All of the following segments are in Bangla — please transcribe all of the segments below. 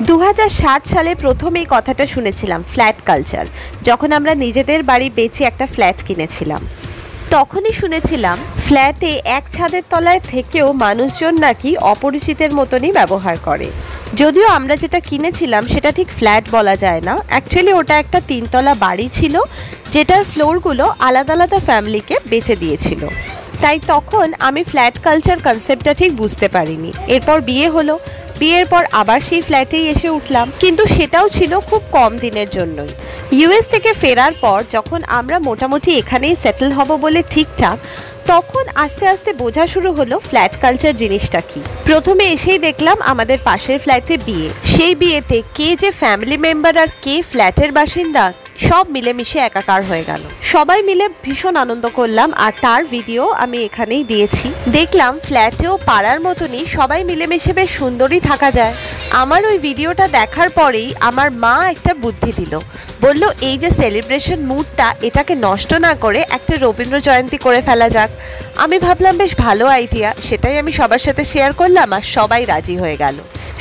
2007 সালে প্রথম এই কথাটা শুনেছিলাম, ফ্ল্যাট কালচার। যখন আমরা নিজেদের বাড়ি বেচে একটা ফ্ল্যাট কিনেছিলাম, তখনই শুনেছিলাম ফ্ল্যাটে এক ছাদের তলায় থেকেও মানুষজন নাকি অপরিচিতের মতনই ব্যবহার করে। যদিও আমরা যেটা কিনেছিলাম সেটা ঠিক ফ্ল্যাট বলা যায় না, অ্যাকচুয়ালি ওটা একটা 3 তলা বাড়ি ছিল, যেটার ফ্লোরগুলো আলাদা আলাদা ফ্যামিলিকে বেচে দিয়েছিল। তাই তখন আমি ফ্ল্যাট কালচার কনসেপ্টটা ঠিক বুঝতে পারিনি। এরপর বিয়ে হলো, বিয়ের পর আবার সেই ফ্ল্যাটেই এসে উঠলাম, কিন্তু সেটাও ছিল খুব কম দিনের জন্যই। ইউএস থেকে ফেরার পর যখন আমরা মোটামুটি এখানেই সেটেল হব বলে ঠিকঠাক, তখন আস্তে আস্তে বোঝা শুরু হলো ফ্ল্যাট কালচার জিনিসটা কি। প্রথমে এসেই দেখলাম আমাদের পাশের ফ্ল্যাটে বিয়ে। সেই বিয়েতে কে যে ফ্যামিলি মেম্বার আর কে ফ্ল্যাটের বাসিন্দা সব মিলেমিশে একাকার হয়ে গেল। সবাই মিলে ভীষণ আনন্দ করলাম, আর তার ভিডিও আমি এখানেই দিয়েছি। দেখলাম ফ্ল্যাটেও পাড়ার মতনই সবাই মিলেমিশে বেশ সুন্দরই থাকা যায়। আমার ওই ভিডিওটা দেখার পরেই আমার মা একটা বুদ্ধি দিল, বলল এই যে সেলিব্রেশন মুডটা, এটাকে নষ্ট না করে একটা রবীন্দ্র জয়ন্তী করে ফেলা যাক। আমি ভাবলাম বেশ ভালো আইডিয়া, সেটাই আমি সবার সাথে শেয়ার করলাম, আর সবাই রাজি হয়ে গেল।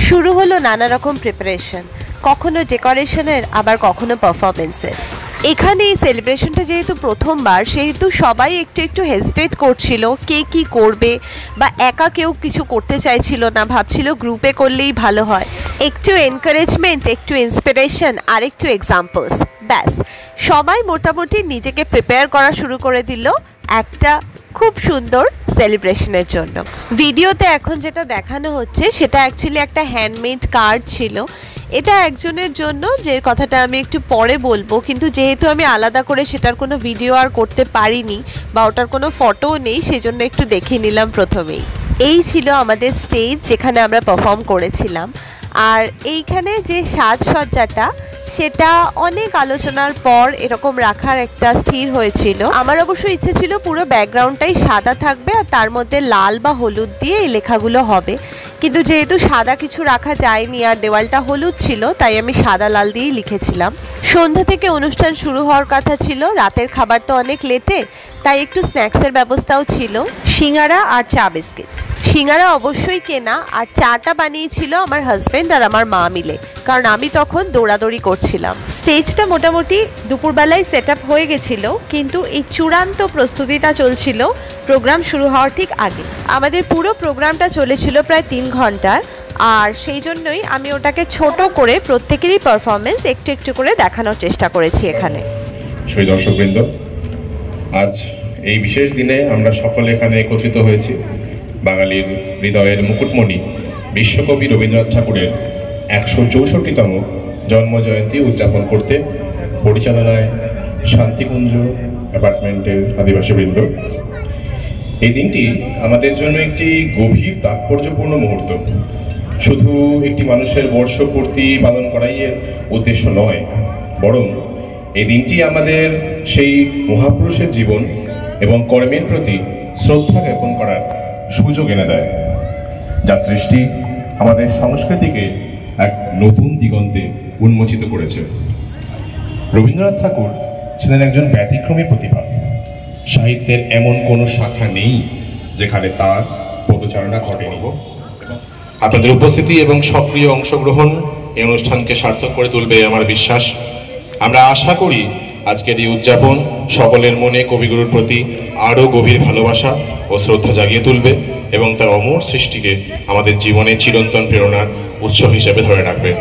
শুরু হলো নানা রকম প্রিপারেশন, কখনো ডেকোরেশনের, আবার কখনো পারফরমেন্সের। এখানে এই সেলিব্রেশনটা যেহেতু প্রথমবার, সেহেতু সবাই একটু একটু হেজিটেট করছিল কে কী করবে, বা একা কেউ কিছু করতে চাইছিল না, ভাবছিল গ্রুপে করলেই ভালো হয়। একটু এনকারেজমেন্ট, একটু ইন্সপিরেশন, আর একটু এক্সাম্পলস, ব্যাস সবাই মোটামুটি নিজেকে প্রিপেয়ার করা শুরু করে দিল একটা খুব সুন্দর সেলিব্রেশনের জন্য। ভিডিওতে এখন যেটা দেখানো হচ্ছে সেটা অ্যাকচুয়ালি একটা হ্যান্ডমেড কার্ড ছিল। এটা একজনের জন্য, যে কথাটা আমি একটু পরে বলবো, কিন্তু যেহেতু আমি আলাদা করে সেটার কোনো ভিডিও আর করতে পারিনি বা ওটার কোনো ফটোও নেই, সেজন্য একটু দেখে নিলাম প্রথমেই। এই ছিল আমাদের স্টেজ যেখানে আমরা পারফর্ম করেছিলাম। আর এইখানে যে সাজসজ্জাটা, সেটা অনেক আলোচনার পর এরকম রাখার একটা স্থির হয়েছিল। আমার অবশ্য ইচ্ছে ছিল পুরো ব্যাকগ্রাউন্ডটাই সাদা থাকবে, আর তার মধ্যে লাল বা হলুদ দিয়ে এই লেখাগুলো হবে, কিন্তু যেহেতু সাদা কিছু রাখা যায়নি আর দেওয়ালটা হলুদ ছিল, তাই আমি সাদা লাল দিয়েই লিখেছিলাম। সন্ধ্যা থেকে অনুষ্ঠান শুরু হওয়ার কথা ছিল, রাতের খাবার তো অনেক লেটে, তাই একটু স্ন্যাক্সের ব্যবস্থাও ছিল, সিঙ্গারা আর চা বিস্কিট। সিঙ্গারা অবশ্যই কেনা, আর চাটা বানিয়েছিল আমার হাজব্যান্ড আর আমার মা মিলে, কারণ আমি তখন দৌড়াদৌড়ি করছিলাম। স্টেজটা মোটামুটি দুপুরবেলায় সেট আপ হয়ে গেছিল, কিন্তু এই চূড়ান্ত প্রস্তুতিটা চলছিল প্রোগ্রাম শুরু হওয়ার ঠিক আগে। আমাদের পুরো প্রোগ্রামটা চলেছিল প্রায় 3 ঘন্টার, আর সেই জন্যই আমি ওটাকে ছোট করে প্রত্যেকেরই পারফরমেন্স একটু একটু করে দেখানোর চেষ্টা করেছি এখানে। সেই দর্শকবৃন্দ, আজ এই বিশেষ দিনে আমরা সকলে এখানে একত্রিত হয়েছি বাঙালির হৃদয়ের মুকুটমণি বিশ্বকবি রবীন্দ্রনাথ ঠাকুরের 164তম জন্মজয়ন্তী উদযাপন করতে। পরিচালনায় শান্তিকুঞ্জ অ্যাপার্টমেন্টের আদিবাসীবৃন্দ। এই দিনটি আমাদের জন্য একটি গভীর তাৎপর্যপূর্ণ মুহূর্ত। শুধু একটি মানুষের বর্ষপূর্তি পালন করাই এর উদ্দেশ্য নয়, বরং এই দিনটি আমাদের সেই মহাপুরুষের জীবন এবং কর্মের প্রতি শ্রদ্ধা জ্ঞাপন করার সুযোগ এনে দেয়, যা সৃষ্টি আমাদের সংস্কৃতিকে এক নতুন দিগন্তে উন্মোচিত করেছে। রবীন্দ্রনাথ ঠাকুর ছিলেন একজন ব্যতিক্রমী প্রতিভা। সাহিত্যের এমন কোনো শাখা নেই যেখানে তার পদচারণা ঘটেনি। আপনাদের উপস্থিতি এবং সক্রিয় অংশগ্রহণ এই অনুষ্ঠানকে সার্থক করে তুলবে আমার বিশ্বাস। আমরা আশা করি আজকের এই উদযাপন সকলের মনে কবিগুরুর প্রতি আরও গভীর ভালোবাসা ও শ্রদ্ধা জাগিয়ে তুলবে এবং তার অমর সৃষ্টিকে আমাদের জীবনে চিরন্তন প্রেরণার উৎস হিসেবে ধরে রাখবে।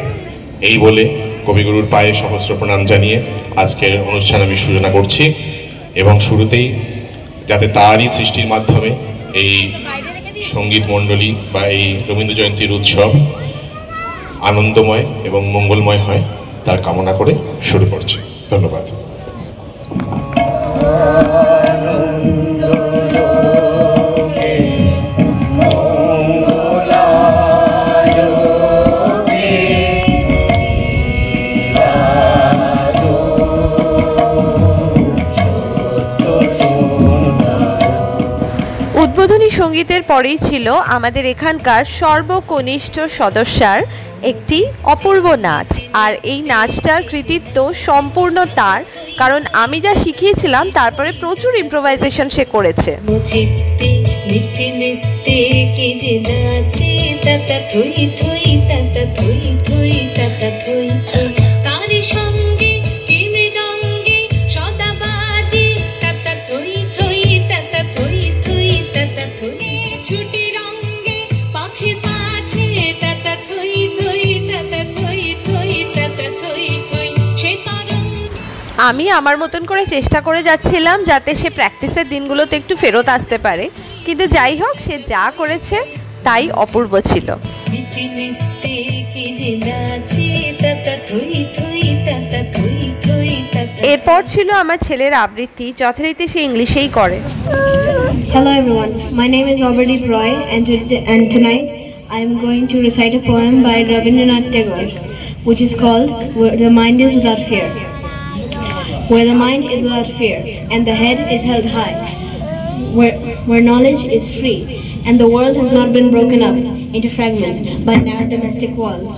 এই বলে কবিগুরুর পায়ে সহস্র প্রণাম জানিয়ে আজকের অনুষ্ঠান আমি সূচনা করছি, এবং শুরুতেই যাতে তারই সৃষ্টির মাধ্যমে এই সঙ্গীত মণ্ডলী বা এই রবীন্দ্র জয়ন্তীর উৎসব আনন্দময় এবং মঙ্গলময় হয়, তার কামনা করে শুরু করছি। ধন্যবাদ। উদ্বোধনী সঙ্গীতের পরেই ছিল আমাদের এখানকার সর্বকনিষ্ঠ সদস্যার একটি অপূর্ব নাচ, আর এই নাচটার কৃতিত্ব সম্পূর্ণ তার, কারণ আমি যা শিখিয়েছিলাম তারপরে প্রচুর ইম্প্রোভাইজেশন সে করেছে। নিত্যে তাতা থই থই তারি সঙ্গে কি মৃদঙ্গে সদা বাজে তাতা থই থই তাতা থই থই তাতা থই ছুটি রঙ্গে পাছে পাছে তাতা থই থই তাতা থই থই তাতা থই থই সে তরঙ্গ। আমি আমার মতন করে চেষ্টা করে যাচ্ছিলাম যাতে সে প্র্যাকটিসের দিনগুলোতে একটু ফেরত আসতে পারে, কিন্তু যাই হোক সে যা করেছে তাই অপূর্ব ছিল। এরপর ছিল আমার ছেলের আবৃত্তি, যথারীতি সে ইংলিশেই করে। Hello everyone, my name is Auberdip Roy and tonight I am going to recite a poem by Rabindranath Tagore which is called Where the Mind is Without Fear. Where the mind is without fear and the head is held high, where knowledge is free and the world has not been broken up into fragments by narrow domestic walls,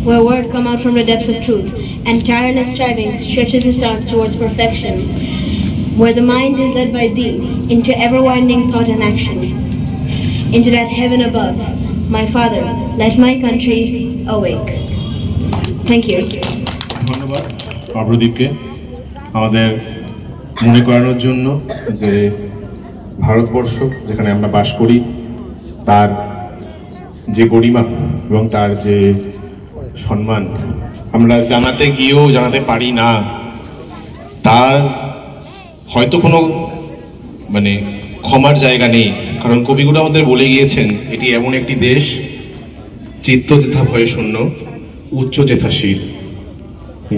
where words come out from the depths of truth and tireless striving stretches its arms towards perfection, where the mind is led by thee into ever-winding thought and action, into that heaven above. My Father, let my country awake. Thank you. ধন্যবাদ অভ্রদীপকে আমাদের মনে করানোর জন্য যে ভারতবর্ষ যেখানে আমরা বাস করি তার যে গরিমা এবং তার যে সম্মান আমরা জানাতে গিয়েও জানাতে পারি না, তার হয়তো কোনো মানে ক্ষমার জায়গা নেই। কারণ কবিগুরু আমাদের বলে গিয়েছেন এটি এমন একটি দেশ চিত্ত যেথা ভয়ে শূন্য, উচ্চ যেথা শির,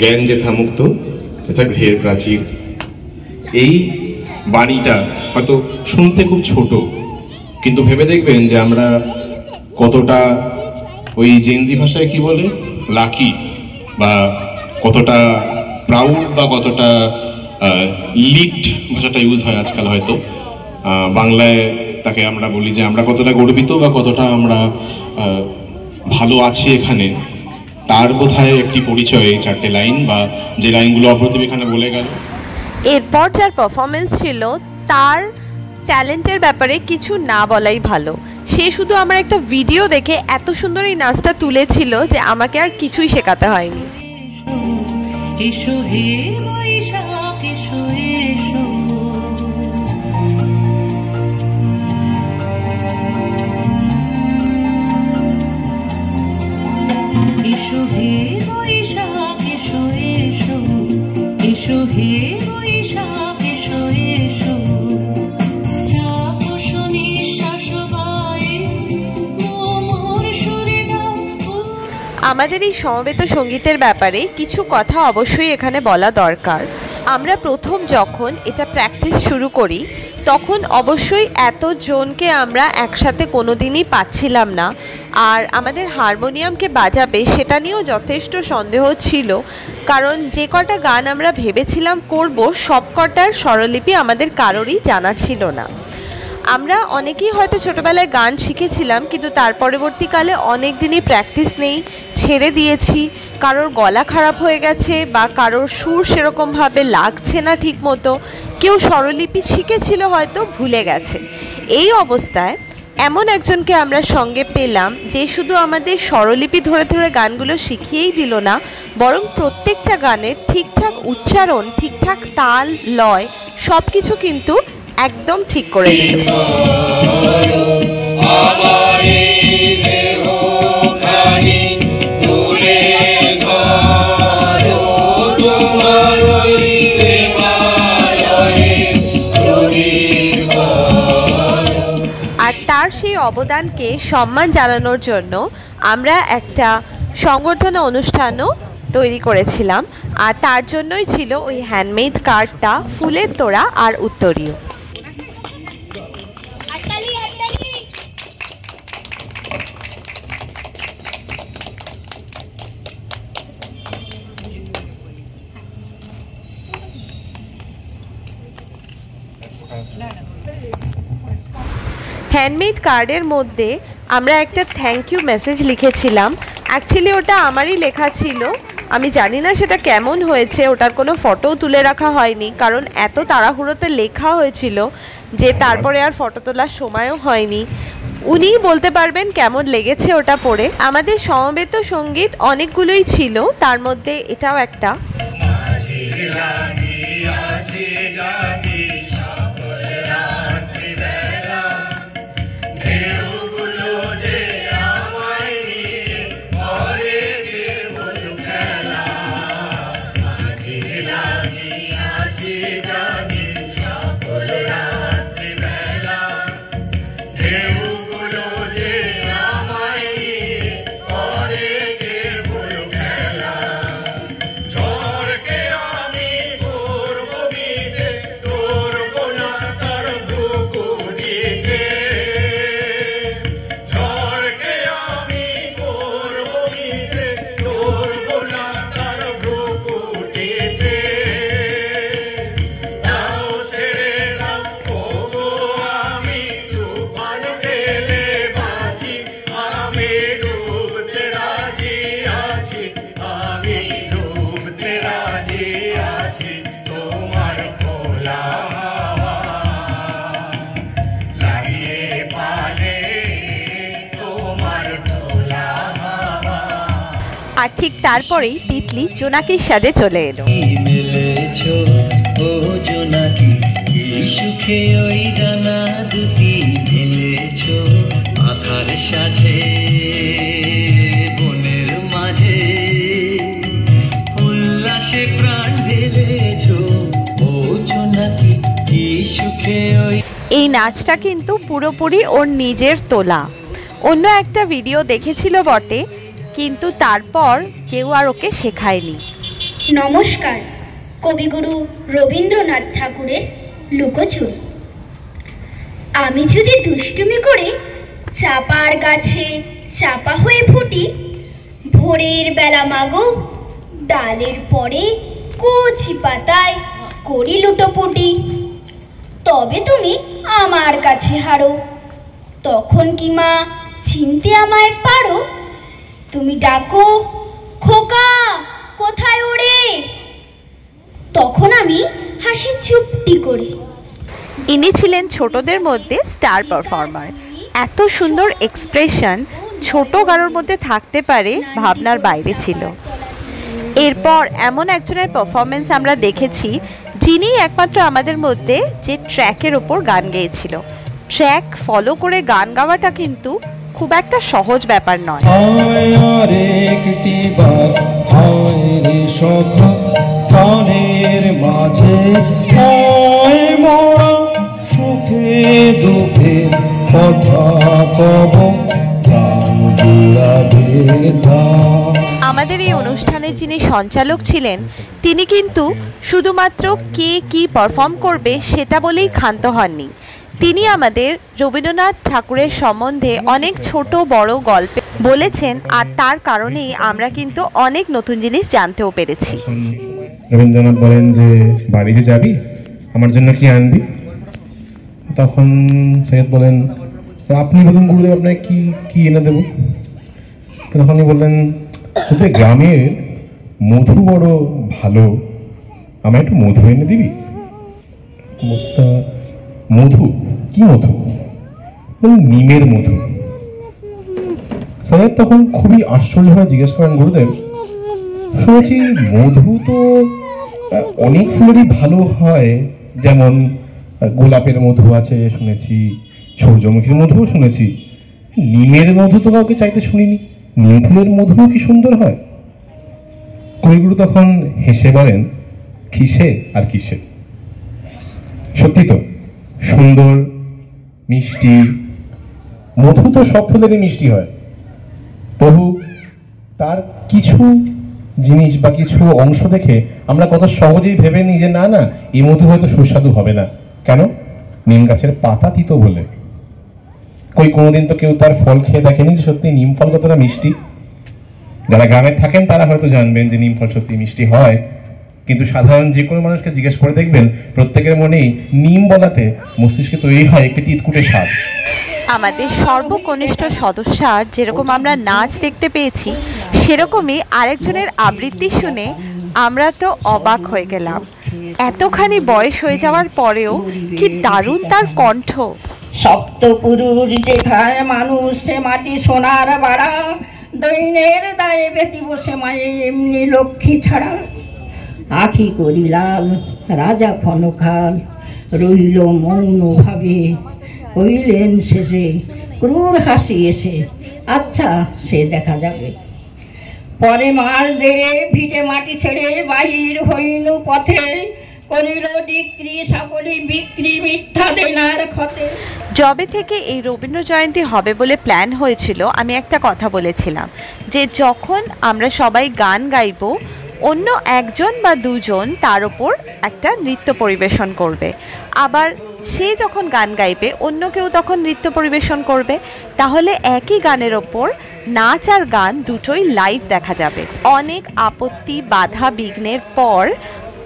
জ্ঞান যেথা মুক্ত যেথা গৃহের প্রাচীর। এই বাণীটা হয়তো শুনতে খুব ছোট, কিন্তু ভেবে দেখবেন যে আমরা কতটা ওই জেনজি ভাষায় কি বলে লাকি, বা কতটা প্রাউড, বা কতটা লিড ভাষাটা ইউজ হয় আজকাল হয়তো বাংলায়, তাকে আমরা বলি যে আমরা কতটা গর্বিত বা কতটা আমরা ভালো আছি এখানে। তার বোধহয় একটি পরিচয় এই চারটে লাইন, বা যে লাইনগুলো অপ্রতিম এখানে বলে গেল। এরপর যার পারফরমেন্স ছিল তার ট্যালেন্টের ব্যাপারে কিছু না বলাই ভালো। সে শুধু আমার একটা ভিডিও দেখে এত সুন্দর এই নাচটা তুলেছিল যে আমাকে আর কিছুই শেখাতে হয়নি। এসো হে বৈশাখ এসো এসো, এসো হে বৈশাখ এসো এসো, এসো হে বৈশাখ এসো এসো, আমাদের এই সমবেত সঙ্গীতের ব্যাপারে কিছু কথা অবশ্যই এখানে বলা দরকার। আমরা প্রথম যখন এটা প্র্যাকটিস শুরু করি তখন অবশ্যই এতজনকে আমরা একসাথে কোনো দিনই পাচ্ছিলাম না, আর আমাদের হারমোনিয়ামকে বাজাবে সেটা নিয়েও যথেষ্ট সন্দেহ ছিল, কারণ যে কটা গান আমরা ভেবেছিলাম করব সব কটার স্বরলিপি আমাদের কারোরই জানা ছিল না। আমরা অনেকেই হয়তো ছোটোবেলায় গান শিখেছিলাম, কিন্তু তার পরবর্তীকালে অনেক দিনই প্র্যাকটিস নেই, ছেড়ে দিয়েছি, কারোর গলা খারাপ হয়ে গেছে বা কারোর সুর সেরকমভাবে লাগছে না ঠিক মতো, কেউ স্বরলিপি শিখেছিল হয়তো ভুলে গেছে। এই অবস্থায় এমন একজনকে আমরা সঙ্গে পেলাম যে শুধু আমাদের স্বরলিপি ধরে ধরে গানগুলো শিখিয়েই দিল না, বরং প্রত্যেকটা গানের ঠিকঠাক উচ্চারণ, ঠিকঠাক তাল, লয় সব কিছু কিন্তু একদম ঠিক করে দিল। আর তার সেই অবদানকে সম্মান জানানোর জন্য আমরা একটা সংবর্ধনা অনুষ্ঠানও তৈরি করেছিলাম, আর তার জন্যই ছিল ওই হ্যান্ডমেড কার্ডটা, ফুলের তোড়া আর উত্তরীয়। হ্যান্ডমেড কার্ডের মধ্যে আমরা একটা থ্যাংক ইউ মেসেজ লিখেছিলাম। অ্যাকচুয়ালি ওটা আমারই লেখা ছিল, আমি জানি না সেটা কেমন হয়েছে, ওটার কোনো ফটোও তুলে রাখা হয়নি, কারণ এত তাড়াহুড়োতে লেখা হয়েছিল যে তারপরে আর ফটো তোলার সময়ও হয়নি। উনিই বলতে পারবেন কেমন লেগেছে ওটা পড়ে। আমাদের সমবেত সঙ্গীত অনেকগুলোই ছিল, তার মধ্যে এটাও একটা। আর ঠিক তারপরেই তিতলি জোনাকির সাথে চলে এলো। এই নাচটা কিন্তু পুরোপুরি ওর নিজের তোলা। অন্য একটা ভিডিও দেখেছিল বটে, কিন্তু তারপর কেউ আর ওকে শেখায়নি। নমস্কার, কবিগুরু রবীন্দ্রনাথ ঠাকুরের লুকোচুরি। আমি যদি দুষ্টুমি করে চাপার গাছে চাপা হয়ে ফুটি, ভোরের বেলা মাগো ডালের পরে কচি পাতায় করি লুটোপুটি, তবে তুমি আমার কাছে হারো। তখন কি মা চিনতে আমায় পারো? তুমি ডাকো, খোকা কোথায় ওরে? তখন আমি হাসি চুপটি করে। ইনি ছিলেন ছোটদের মধ্যে স্টার পারফর্মার। এত সুন্দর এক্সপ্রেশন ছোট কারোর মধ্যে থাকতে পারে ভাবনার বাইরে ছিল। এরপর এমন একজনের পারফরমেন্স আমরা দেখেছি, যিনি একমাত্র আমাদের মধ্যে যে ট্র্যাকের ওপর গান গেয়েছিল। ট্র্যাক ফলো করে গান গাওয়াটা কিন্তু খুব একটা সহজ ব্যাপার নয়। আমাদের এই অনুষ্ঠানের যিনি সঞ্চালক ছিলেন, তিনি কিন্তু শুধুমাত্র কে কি পারফর্ম করবে সেটা বলেই ক্ষান্ত হননি। তিনি আমাদের রবীন্দ্রনাথ ঠাকুরের সম্বন্ধে অনেক ছোট বড় গল্প বলেছেন, আর তার কারণেই আমরা কিন্তু অনেক নতুন জিনিস জানতেও পেরেছি। রবীন্দ্রনাথ বলেন যে বাড়িতে যাবি, আমার জন্য কি আনবি? তখন সৈয়দ বলেন, আপনি বলুন গুরুদেব, আপনাকে কি কি এনে দেবো? তখন উনি বললেন, তোদের গ্রামের মধু বড় ভালো, আমায় একটু মধু এনে দিবি। মধু? কি মধু? নিমের মধু। সৈয়দ তখন খুবই আশ্চর্যভাবে জিজ্ঞেস করেন, গুরুদেব শুনেছি মধু তো অনেক ফুলেরই ভালো হয়, যেমন গোলাপের মধু আছে শুনেছি, সূর্যমুখীর মধুও শুনেছি, নিমের মধু তো কাউকে চাইতে শুনিনি, নিম ফুলের মধুও কি সুন্দর হয়? কবিগুরু তখন হেসে বলেন, কিসে আর কিসে, সত্যি তো সুন্দর মিষ্টি মধু তো সব ফুলেরই মিষ্টি হয়, তবু তার কিছু জিনিস বা কিছু অংশ দেখে আমরা কত সহজেই ভেবে নিই যে না না, এই মধু হয়তো সুস্বাদু হবে না। কেন? নিম গাছের পাতা তিতো বলে। কোনোদিন তো কেউ তার ফল খেয়ে দেখেনি যে সত্যি নিম ফল কতটা মিষ্টি। যারা গ্রামে থাকেন তারা হয়তো জানবেন যে নিম ফল সত্যি মিষ্টি হয়, কিন্তু সাধারণ যে কোনো মানুষকে জিজ্ঞেস করে দেখবেন প্রত্যেকের মনেই নিম বলাতে মস্তিষ্কে তৈরি হয় একটি তিতকুটে স্বাদ। আমাদের সর্বকনিষ্ঠ সদস্যার যেরকম আমরা নাচ দেখতে পেয়েছি, সেরকমই আরেকজনের আবৃত্তি শুনে আমরা তো অবাক হয়ে গেলাম। এতখানি বয়স হয়ে যাওয়ার পরেও কি দারুণ তার কণ্ঠ। সপ্তপুরুষ যেথায় মানুষ সে মাটি সোনার বাড়া, দৈনের দায়ে বেঁচি বসে মায়ে এমনি লক্ষ্মী ছাড়া। আখি করিলাল রাজা ক্ষণকাল, রইল মৌন ভাবে, কইলেন শেষে ক্রূর হাসি এসে, আচ্ছা সে দেখা যাবে। পরে মাস দেড়ে ভিটে মাটি ছেড়ে বাহির হইল পথে, করিল ডিক্রি সকলি বিক্রি মিথ্যা দেনার ক্ষতে। যবে থেকে এই রবীন্দ্র জয়ন্তী হবে বলে প্ল্যান হয়েছিল, আমি একটা কথা বলেছিলাম যে যখন আমরা সবাই গান গাইব, অন্য একজন বা দুজন তার ওপর একটা নৃত্য পরিবেশন করবে, আবার সে যখন গান গাইবে অন্য কেউ তখন নৃত্য পরিবেশন করবে, তাহলে একই গানের ওপর নাচ আর গান দুটোই লাইভ দেখা যাবে। অনেক আপত্তি বাধা বিঘ্নের পর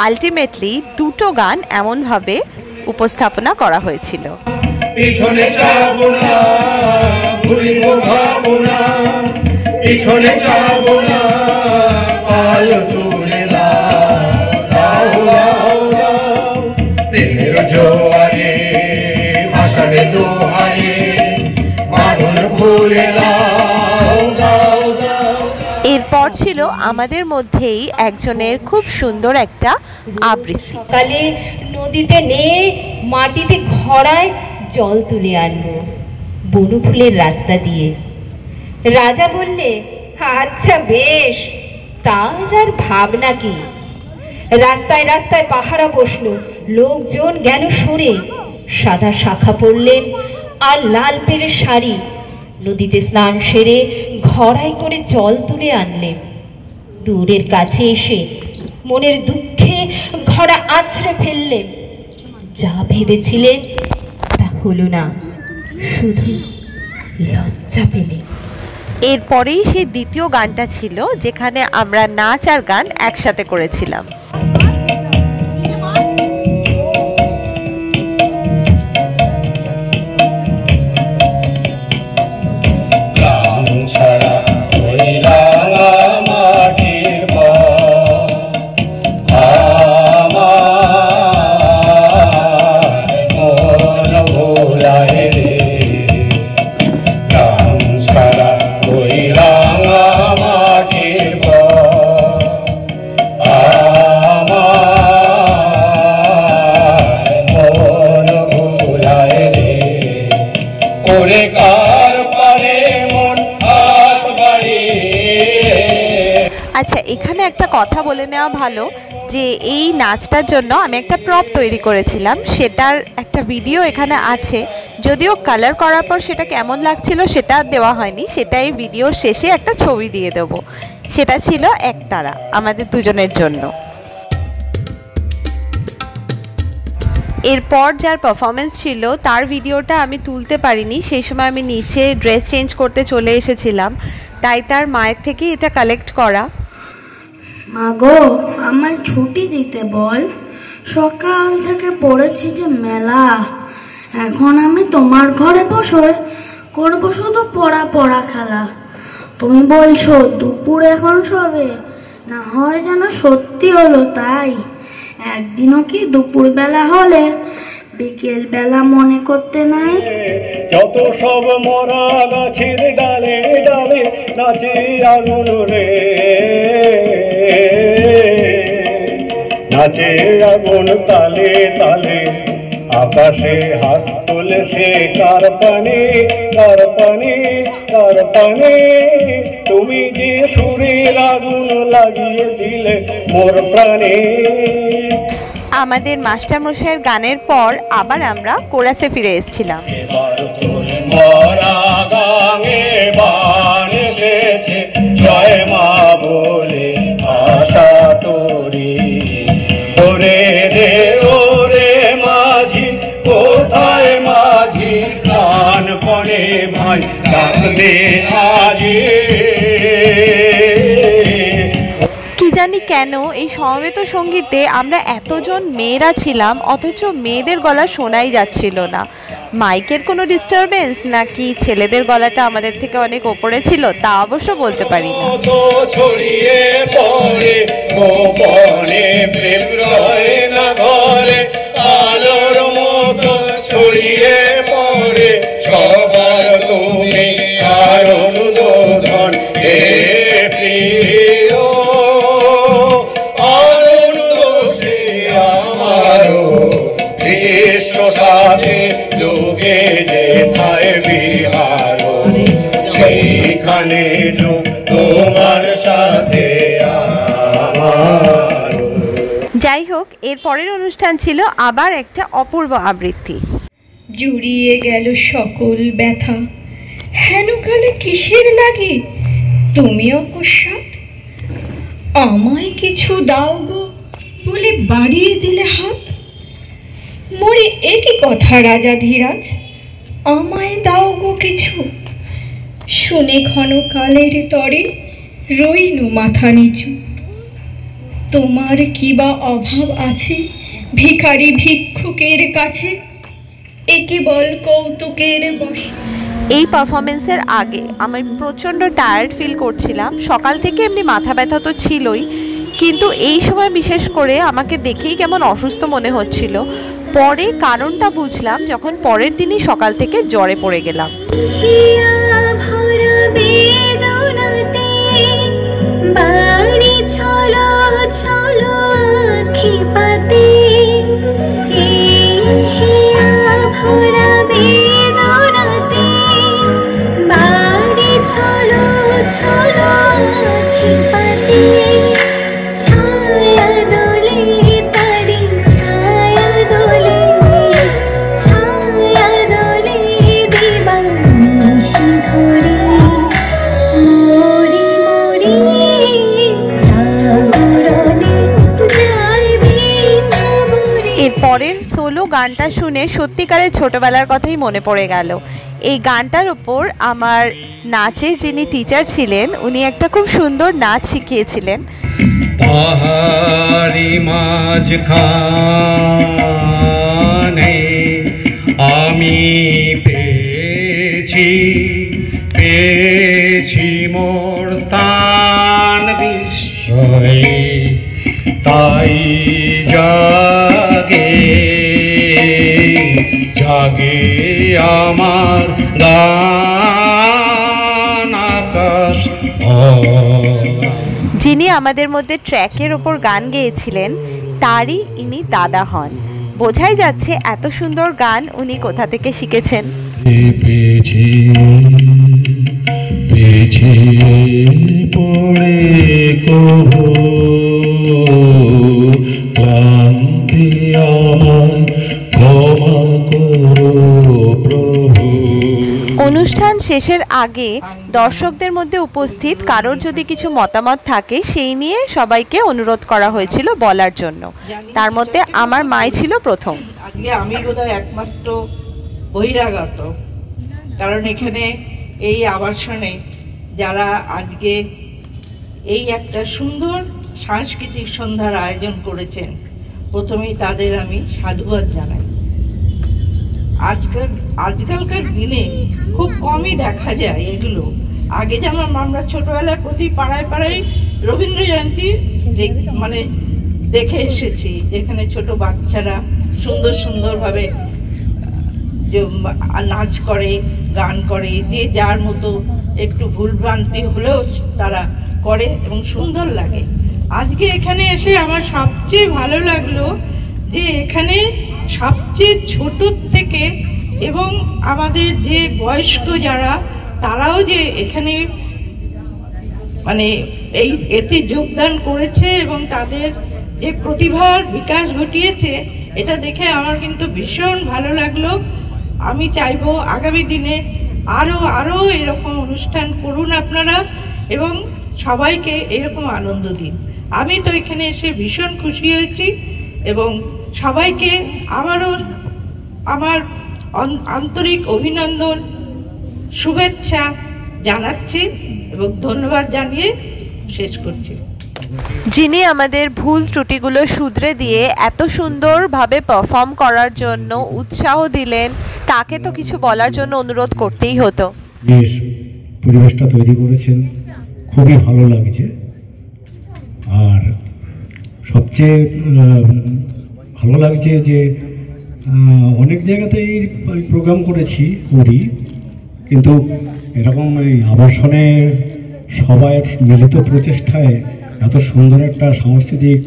আলটিমেটলি দুটো গান এমনভাবে উপস্থাপনা করা হয়েছিল। পিছনে যাব না, ভুলিব ভাবনা, পিছনে যাব না, পাল তুলে দাও, দাও দাও দাও, দিনের জোয়ারে ভাসাবে দোহারে, বাঁধন খুলে দাও, দাও দাও। এরপর ছিল আমাদের মধ্যেই একজনের খুব সুন্দর একটা আবৃত্তি। সকালে নদীতে নিয়ে মাটিতে ঘড়ায় জল তুলে আনবো বনু ফুলের রাস্তা দিয়ে। রাজা বললে, আচ্ছা বেশ, তার আর ভাবনা কি। রাস্তায় রাস্তায় পাহারা বসলো, লোকজন গেল সরে, সাদা শাখা পরলেন আর লাল পেরে শাড়ি, নদীতে স্নান সেরে ঘড়াই করে জল তুলে আনলেন। দূরের কাছে এসে মনের দুঃখে ঘড়া আছড়ে ফেললেন। যা ভেবেছিলেন তা হলো না, শুধু লজ্জা পেলেন। এরপরেই সেই দ্বিতীয় গানটা ছিল যেখানে আমরা নাচ আর গান একসাথে করেছিলাম। আচ্ছা, এখানে একটা কথা বলে নেওয়া ভালো যে এই নাচটার জন্য আমি একটা প্রপ তৈরি করেছিলাম, সেটার একটা ভিডিও এখানে আছে, যদিও কালার করার পর সেটা কেমন লাগছিল সেটা দেওয়া হয়নি, সেটা এই ভিডিওর শেষে একটা ছবি দিয়ে দেবো। সেটা ছিল একতারা আমাদের দুজনের জন্য। এরপর যার পারফরমেন্স ছিল তার ভিডিওটা আমি তুলতে পারিনি, সেই সময় আমি নিচে ড্রেস চেঞ্জ করতে চলে এসেছিলাম, তাই তার মায়ের থেকে এটা কালেক্ট করা। মা গো, আমায় ছুটি দিতে বল, সকাল থেকে পড়েছি যে মেলা, এখন আমি তোমার ঘরে বসে করবো শুধু পড়া পড়া খেলা। তুমি বলছো দুপুর এখন সবে, না হয় যেন সত্যি হলো তাই। একদিনও কি দুপুর বেলা হলে বিকেল বেলা মনে করতে নাই? যত সব মরা গাছের ডালে ডালে নাচে আগুন রে, নাচে আগুন তালে তালে, আকাশে হাত তোলে সে কার পানে, কার পানে, কার পানে। তুমি যে সুরের আগুন লাগিয়ে দিলে মোর প্রাণে। আমাদের মাস্টারমশাইয়ের গানের পর আবার আমরা কোরাসে ফিরে এসেছিলাম। জয় মা বলে আশা তোরে, ওরে রে ওরে মাঝি, কোথায় মাঝি প্রাণ পড়ে ভাই ডাক দে আজি। কি জানি কেন এই সমবেত সঙ্গীতে আমরা এতজন মেয়েরা ছিলাম, অথচ মেয়েদের গলা শোনাই যাচ্ছিল না। মাইকের কোনো ডিস্টারবেন্স নাকি ছেলেদের গলাটা আমাদের থেকে অনেক ওপরে ছিল তা অবশ্য বলতে পারি না। ছড়িয়ে পড়ে গোপনে প্রেম রয় না ঘরে, আলোর মতো ছড়িয়ে পড়ে সবার তুমি কারণ দোধন হে প্রিয় আনন্দ সে আমারও বিশ্ব সাথে যোগে যেথায় বিহার সেইখানে যোগ তোমার সাথে আমার। যাই হোক, এর পরের অনুষ্ঠান ছিল আবার একটা অপূর্ব আবৃত্তি। জুড়িয়ে গেল সকল ব্যথা, হেনকালে কিসের লাগে তুমি অকস্মাৎ, আমায় কিছু দাও গো বলে বাড়িয়ে দিলে হাত। মরে একই কথা রাজা ধীরাজ, আমায় দাও গো কিছু, শুনে ক্ষণকালের তরে রইনু মাথা নিচু। তোমার কি বা অভাব আছে ভিখারি ভিক্ষুকের কাছে, এ কেবল কৌতুকের বশে। এই পারফরমেন্সের আগে আমি প্রচণ্ড টায়ার্ড ফিল করছিলাম। সকাল থেকে এমনি মাথা ব্যথা তো ছিলই, কিন্তু এই সময় বিশেষ করে আমাকে দেখেই কেমন অসুস্থ মনে হচ্ছিল। পরে কারণটা বুঝলাম যখন পরের দিনই সকাল থেকে জ্বরে পড়ে গেলাম। পরের সোলো গানটা শুনে সত্যিকারের ছোটবেলার কথাই মনে পড়ে গেল। এই গানটার ওপর আমার নাচের যিনি টিচার ছিলেন উনি একটা খুব সুন্দর নাচ শিখিয়েছিলেন। তাহারি মাঝখানে আমি পেয়েছি মোর স্থান বিস্ময়ে, তাই জাগে জাগে আমার গান আকাশ। যিনি আমাদের মধ্যে ট্র্যাকের ওপর গান গেয়েছিলেন তারই ইনি দাদা হন। বোঝাই যাচ্ছে এত সুন্দর গান উনি কোথা থেকে শিখেছেন। পড়ে কবু ক্লান্তি আমায় ক্ষমা করো প্রভু। অনুষ্ঠান শেষের আগে দর্শকদের মধ্যে উপস্থিত কারোর যদি কিছু মতামত থাকে সেই নিয়ে সবাইকে অনুরোধ করা হয়েছিল বলার জন্য। তার মধ্যে আমার মাই ছিল প্রথম। আজকে আমি বোধহয় একমাত্র বহিরাগত, কারণ এখানে এই আবাসনে যারা আজকে এই একটা সুন্দর সাংস্কৃতিক সন্ধ্যার আয়োজন করেছেন, প্রথমেই তাদের আমি সাধুবাদ জানাই। আজকালকার দিনে খুব কমই দেখা যায় এগুলো। আগে যেমন আমরা ছোটবেলায় প্রতি পাড়ায় পাড়ায় রবীন্দ্র জয়ন্তী মানে দেখে এসেছি, যেখানে ছোট বাচ্চারা সুন্দর সুন্দরভাবে নাচ করে, গান করে, যে যার মতো একটু ভুলভ্রান্তি হলেও তারা করে এবং সুন্দর লাগে। আজকে এখানে এসে আমার সবচেয়ে ভালো লাগলো যে এখানে সবচেয়ে ছোট থেকে এবং আমাদের যে বয়স্ক যারা তারাও যে এখানে মানে এতে যোগদান করেছে এবং তাদের যে প্রতিভার বিকাশ ঘটিয়েছে, এটা দেখে আমার কিন্তু ভীষণ ভালো লাগলো। আমি চাইবো আগামী দিনে আরও এরকম অনুষ্ঠান করুন আপনারা এবং সবাইকে এরকম আনন্দ দিন। আমি তো এখানে এসে ভীষণ খুশি হয়েছি এবং সবাইকে আবারও আমার আন্তরিক অভিনন্দন, শুভেচ্ছা জানাচ্ছি এবং ধন্যবাদ জানিয়ে শেষ করছি। যিনি আমাদের ভুল ত্রুটিগুলো শুধরে দিয়ে এত সুন্দরভাবে পারফর্ম করার জন্য উৎসাহ দিলেন, তাকে তো কিছু বলার জন্য অনুরোধ করতেই হতো। বেশ পরিবেশটা তৈরি করেছেন, খুবই ভালো লাগছে। আর সবচেয়ে ভালো লাগছে যে অনেক জায়গাতেই প্রোগ্রাম করি, কিন্তু এরকম এই আবাসনের সবাইয়ের মিলিত প্রচেষ্টায় এত সুন্দর একটা সাংস্কৃতিক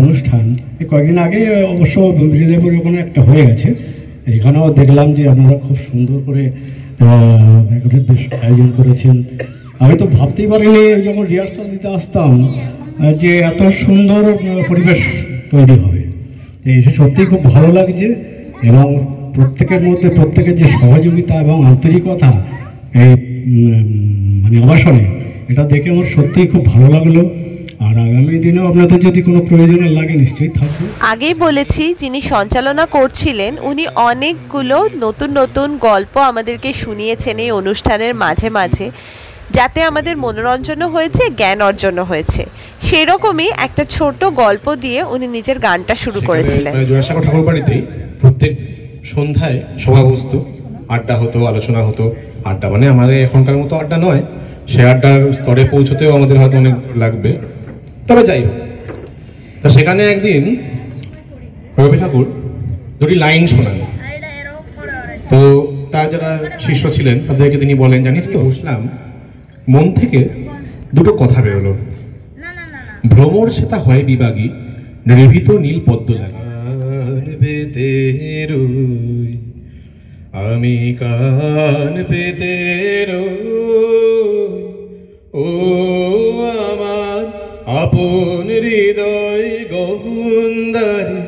অনুষ্ঠান কয়েকদিন আগে অবশ্য হৃদয়পুরে ওখানে একটা হয়ে গেছে। এখানেও দেখলাম যে আপনারা খুব সুন্দর করে বেশ আয়োজন করেছেন। আমি তো ভাবতেই পারিনি যখন রিহার্সাল দিতে আসতাম যে এত সুন্দর পরিবেশ তৈরি হবে। এসে সত্যিই খুব ভালো লাগছে, এবং প্রত্যেকের মধ্যে প্রত্যেকের যে সহযোগিতা এবং আন্তরিকতা এই মানে আবাসনে, এটা দেখে আমার সত্যিই খুব ভালো লাগলো। আর আগামী দিনেও আপনাদের যদি কোনো প্রয়োজনে লাগে নিশ্চয়ই থাকবে। আগেই বলেছি, যিনি সঞ্চালনা করছিলেন উনি অনেকগুলো নতুন নতুন গল্প আমাদেরকে শুনিয়েছেন এই অনুষ্ঠানের মাঝে মাঝে, যাতে আমাদের মনোরঞ্জনও হয়েছে, জ্ঞান অর্জনও হয়েছে। সেরকমই একটা ছোট গল্প দিয়ে উনি নিজের গানটা শুরু করেছিলেন। জোড়াসাঁকো ঠাকুর বাড়িতেই প্রত্যেক সন্ধ্যায় সভা বসতো, আড্ডা হতো, আলোচনা হতো। আড্ডা মানে আমাদের এখনকার মতো আড্ডা নয়, সে আড্ডার স্তরে পৌঁছতেও আমাদের হয়তো অনেক লাগবে, তবে যাই হোক। তা সেখানে একদিন রবি ঠাকুর দুটি লাইন শোনান। তো তার যারা শিষ্য ছিলেন তাদেরকে তিনি বলেন, জানিস তো, বসলাম, মন থেকে দুটো কথা বেরোলো, ভ্রমর সেটা হয় বিভাগী, নির্ভীত নীল পদ্ম লাগে। আমি কান পেতে ও আমার আপন হৃদয় গহনদারি,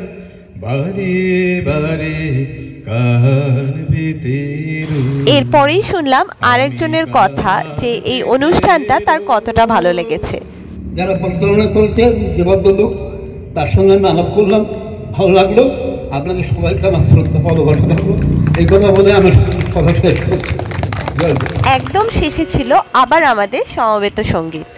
বারে বারে কান পেতে। এরপরেই শুনলাম আরেকজনের কথা, যে এই অনুষ্ঠানটা তার কতটা ভালো লেগেছে। যারা পরিচালনা করেছেন জীবনবন্ধু, তার সঙ্গে আমি আলাপ করলাম, ভালো লাগলো। আপনাদের সবাইকে আমার শ্রদ্ধা ভালোবাসা থাকলো। এই কথা বলে আমার কথা শেষ করছি। একদম শেষে ছিল আবার আমাদের সমবেত সঙ্গীত।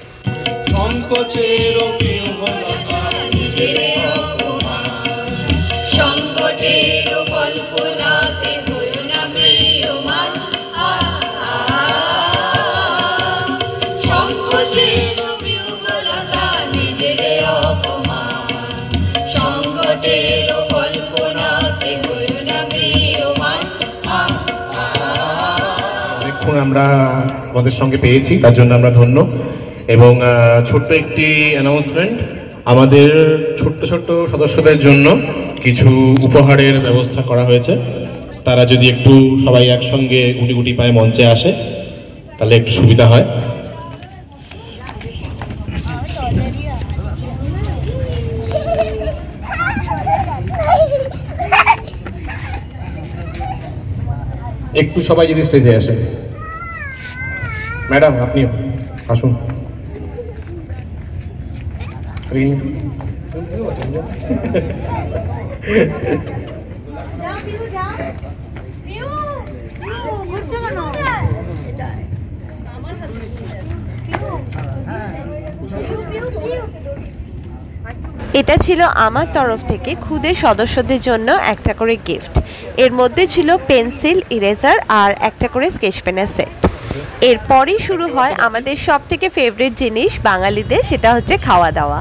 আমরা আমাদের সঙ্গে পেয়েছি, তার জন্য আমরা ধন্য। এবং ছোট্ট একটি অ্যানাউন্সমেন্ট, আমাদের ছোট্ট ছোট্ট সদস্যদের জন্য কিছু উপহারের ব্যবস্থা করা হয়েছে। তারা যদি একটু সবাই একসঙ্গে গুটি গুটি পায়ে মঞ্চে আসে তাহলে একটু সুবিধা হয়। একটু সবাই যদি স্টেজে আসে। ম্যাডাম আপনিও আসুন। এটা ছিল আমার তরফ থেকে খুদে সদস্যদের জন্য একটা করে গিফট। এর মধ্যে ছিল পেন্সিল, ইরেজার আর একটা করে স্কেচ পেনের সেট। এরপরই শুরু হয় আমাদের সব থেকে ফেভারিট জিনিস বাঙালিদের, সেটা হচ্ছে খাওয়া দাওয়া।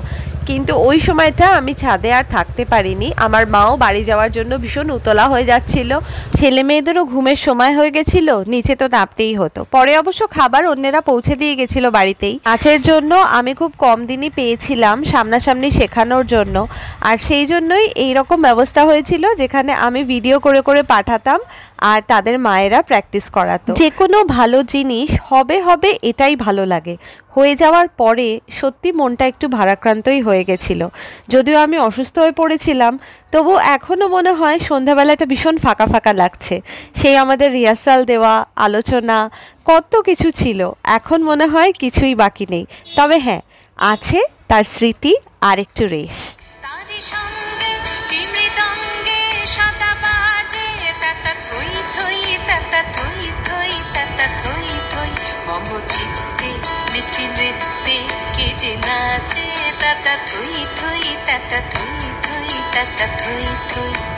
কিন্তু ওই সময়টা আমি ছাদে আর থাকতে পারিনি, আমার মাও বাড়ি যাওয়ার জন্য ভীষণ উতলা হয়ে যাচ্ছিল, ছেলে মেয়েদেরও ঘুমের সময় হয়ে গেছিল, নিচে তো নামতেই হতো। পরে অবশ্য খাবার অন্যেরা পৌঁছে দিয়ে গেছিল বাড়িতেই। নাচের জন্য আমি খুব কম দিনই পেয়েছিলাম সামনাসামনি শেখানোর জন্য, আর সেই জন্যই এইরকম ব্যবস্থা হয়েছিল যেখানে আমি ভিডিও করে করে পাঠাতাম আর তাদের মায়েরা প্র্যাকটিস করাতো। যে কোনো ভালো জিনিস হবে হবে এটাই ভালো লাগে, হয়ে যাওয়ার পরে সত্যি মনটা একটু ভারাক্রান্তই হয়ে গেছিল। যদিও আমি অসুস্থ হয়ে পড়েছিলাম, তবু এখনও মনে হয় সন্ধ্যাবেলাটা ভীষণ ফাঁকা ফাঁকা লাগছে। সেই আমাদের রিহার্সাল দেওয়া, আলোচনা, কত কিছু ছিল, এখন মনে হয় কিছুই বাকি নেই। তবে হ্যাঁ, আছে তার স্মৃতি আর একটু রেশ। মম চিত্তে নীতি নৃত্যে কে যে নাচে তাতা থই থই তাতা থই থই তাতা থই থই।